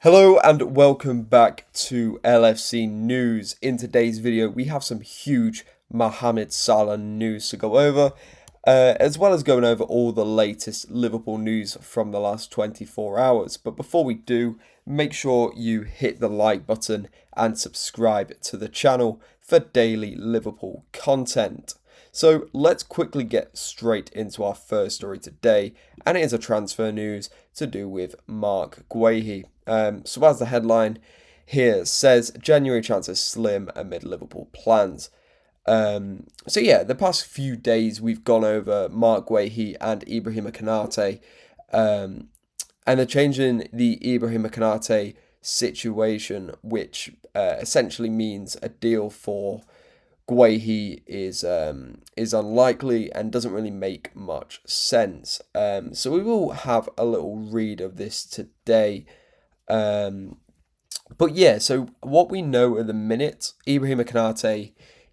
Hello and welcome back to LFC News. In today's video, we have some huge Mohamed Salah news to go over, as well as going over all the latest Liverpool news from the last 24 hours. But before we do, make sure you hit the like button and subscribe to the channel for daily Liverpool content. So let's quickly get straight into our first story today, and it is a transfer news to do with Mark Guehi. So as the headline here says, January chances slim amid Liverpool plans. The past few days we've gone over Mark Guehi and Ibrahima Konate, and they're changing the Ibrahima Konate situation, which essentially means a deal for Guehi is unlikely and doesn't really make much sense. So we will have a little read of this today. So what we know at the minute, Ibrahima Konate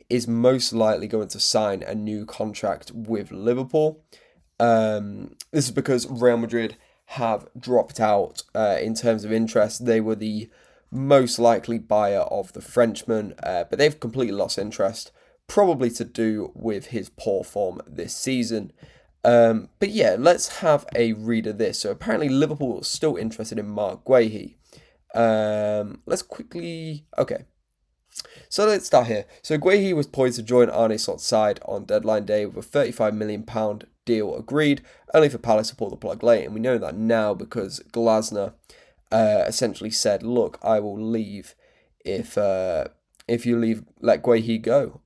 is most likely going to sign a new contract with Liverpool. This is because Real Madrid have dropped out in terms of interest. They were the most likely buyer of the Frenchman, but they've completely lost interest, probably to do with his poor form this season. Let's have a read of this. So apparently Liverpool is still interested in Mark Guehi. Let's start here. So Guehi was poised to join Arne Slot's side on deadline day with a £35 million deal agreed, only for Palace to pull the plug late. And we know that now because Glasner essentially said, look, I will leave if you leave, let Guehi go.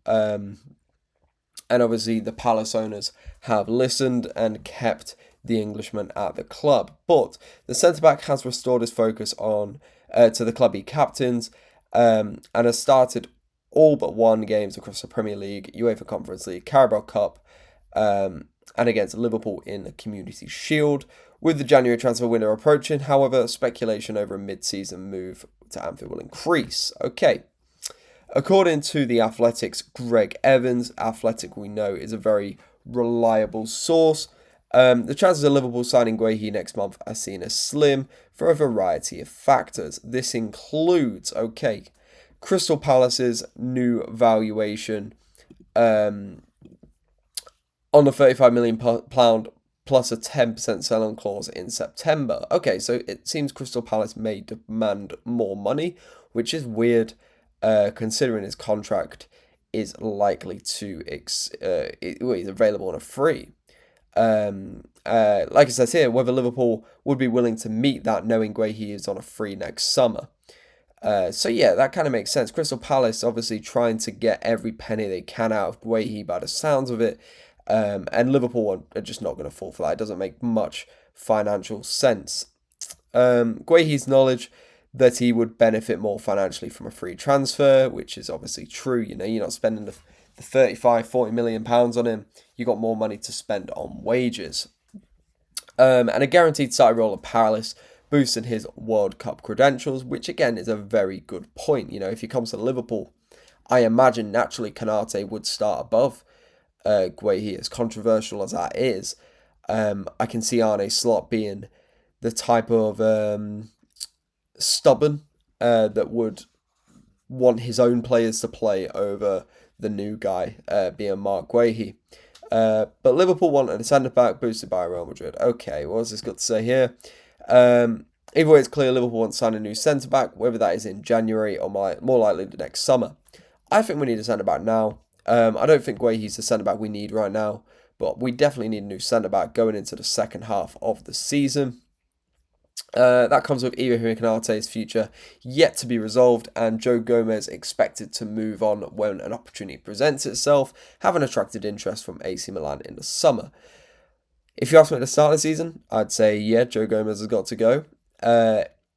And obviously the Palace owners have listened and kept the Englishman at the club. But the centre-back has restored his focus on to the club he captains, and has started all but one games across the Premier League, UEFA Conference League, Carabao Cup, and against Liverpool in the Community Shield. With the January transfer window approaching, however, speculation over a mid-season move to Anfield will increase. Okay. According to the Athletic's Greg Evans, Athletic we know is a very reliable source. The chances of Liverpool signing Guehi next month are seen as slim for a variety of factors. This includes, Crystal Palace's new valuation on the £35 million plus a 10% sell-on clause in September. Okay, so it seems Crystal Palace may demand more money, which is weird, considering his contract is likely to he's available on a free. Like it says here, whether Liverpool would be willing to meet that, knowing Guehi is on a free next summer. That kind of makes sense. Crystal Palace obviously trying to get every penny they can out of Guehi by the sounds of it, and Liverpool are just not going to fall for that. It doesn't make much financial sense. Guehi's knowledge that he would benefit more financially from a free transfer, which is obviously true. You know, you're not spending the 35-40 million pounds on him. You got more money to spend on wages. And a guaranteed starting role at Palace, boosting his World Cup credentials, which again is a very good point. You know, if he comes to Liverpool, I imagine naturally Konate would start above Guehi, as controversial as that is. I can see Arne Slot being the type of stubborn that would want his own players to play over the new guy, being Mark Guehi. But Liverpool wanted a centre-back boosted by Real Madrid. Okay, what has this got to say here? Either way, it's clear Liverpool want to sign a new centre-back, whether that is in January or more likely the next summer. I think we need a centre-back now. I don't think Guehi's the centre-back we need right now, but we definitely need a new centre-back going into the second half of the season. That comes with Ibrahima Konate's future yet to be resolved, and Joe Gomez expected to move on when an opportunity presents itself, having attracted interest from AC Milan in the summer. If you ask me at the start of the season, I'd say, yeah, Joe Gomez has got to go.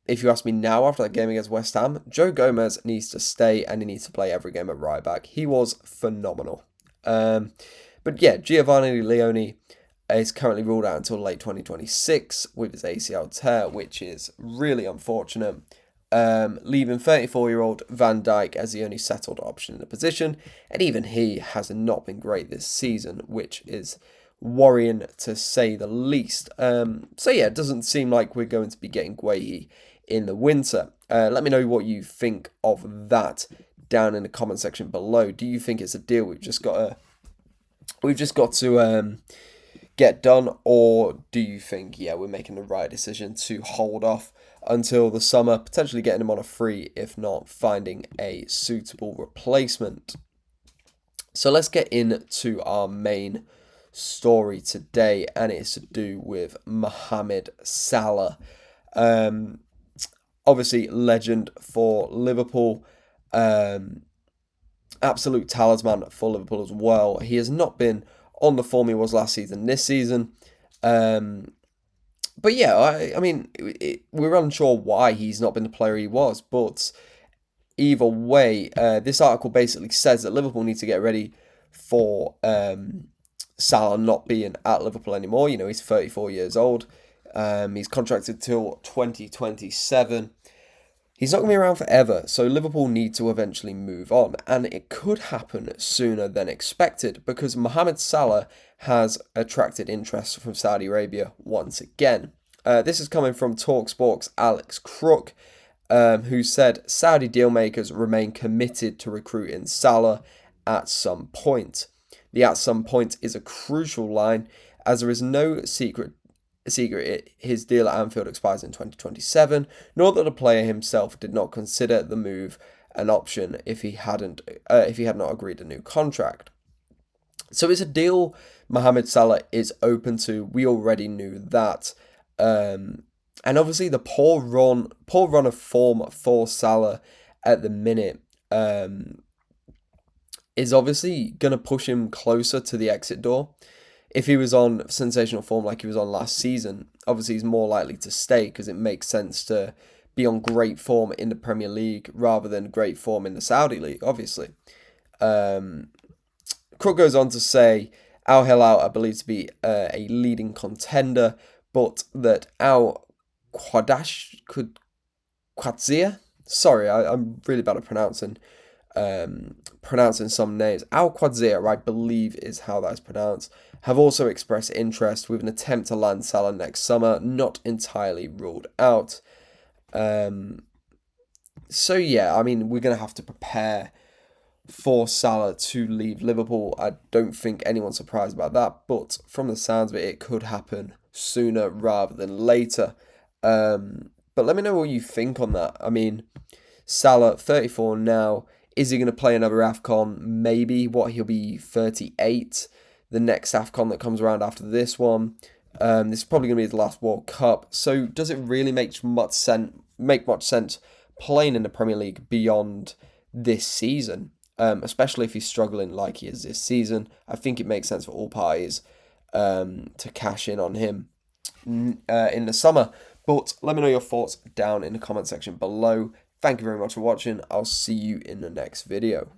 If you ask me now after that game against West Ham, Joe Gomez needs to stay and he needs to play every game at right back. He was phenomenal. Giovanni Leone is currently ruled out until late 2026 with his ACL tear, which is really unfortunate, leaving 34-year-old Van Dijk as the only settled option in the position, and even he has not been great this season, which is worrying to say the least. It doesn't seem like we're going to be getting Guehi in the winter. Let me know what you think of that down in the comment section below. Do you think it's a deal we've just got to get done, or do you think, yeah, we're making the right decision to hold off until the summer, potentially getting him on a free, if not finding a suitable replacement? So let's get into our main story today, and it's to do with Mohamed Salah. Obviously, legend for Liverpool, absolute talisman for Liverpool as well. He has not been on the form he was last season this season. But yeah, I mean, we're unsure why he's not been the player he was, but either way, this article basically says that Liverpool need to get ready for Salah not being at Liverpool anymore. You know, he's 34 years old. He's contracted till 2027. He's not going to be around forever, so Liverpool need to eventually move on, and it could happen sooner than expected because Mohamed Salah has attracted interest from Saudi Arabia once again. This is coming from TalkSport's Alex Crook, who said Saudi dealmakers remain committed to recruiting Salah at some point. The "at some point" is a crucial line, as there is no secret his deal at Anfield expires in 2027, nor that the player himself did not consider the move an option if he had not agreed a new contract. So it's a deal Mohamed Salah is open to. We already knew that. And obviously the poor run of form for Salah at the minute is obviously going to push him closer to the exit door. If he was on sensational form like he was on last season, obviously he's more likely to stay because it makes sense to be on great form in the Premier League rather than great form in the Saudi League, obviously. Crook goes on to say, Al Hilal are believed to be a leading contender, but that Al Qadsia, sorry, I'm really bad at pronouncing some names. Al Qadsia, I believe is how that's pronounced, have also expressed interest with an attempt to land Salah next summer, not entirely ruled out. So yeah, I mean, we're going to have to prepare for Salah to leave Liverpool. I don't think anyone's surprised about that, but from the sounds of it, it could happen sooner rather than later. But let me know what you think on that. I mean, Salah, 34 now. Is he going to play another AFCON? Maybe. He'll be 38. The next AFCON that comes around after this one. This is probably going to be his last World Cup. So does it really make much sense playing in the Premier League beyond this season? Especially if he's struggling like he is this season. I think it makes sense for all parties to cash in on him in the summer. But let me know your thoughts down in the comment section below. Thank you very much for watching. I'll see you in the next video.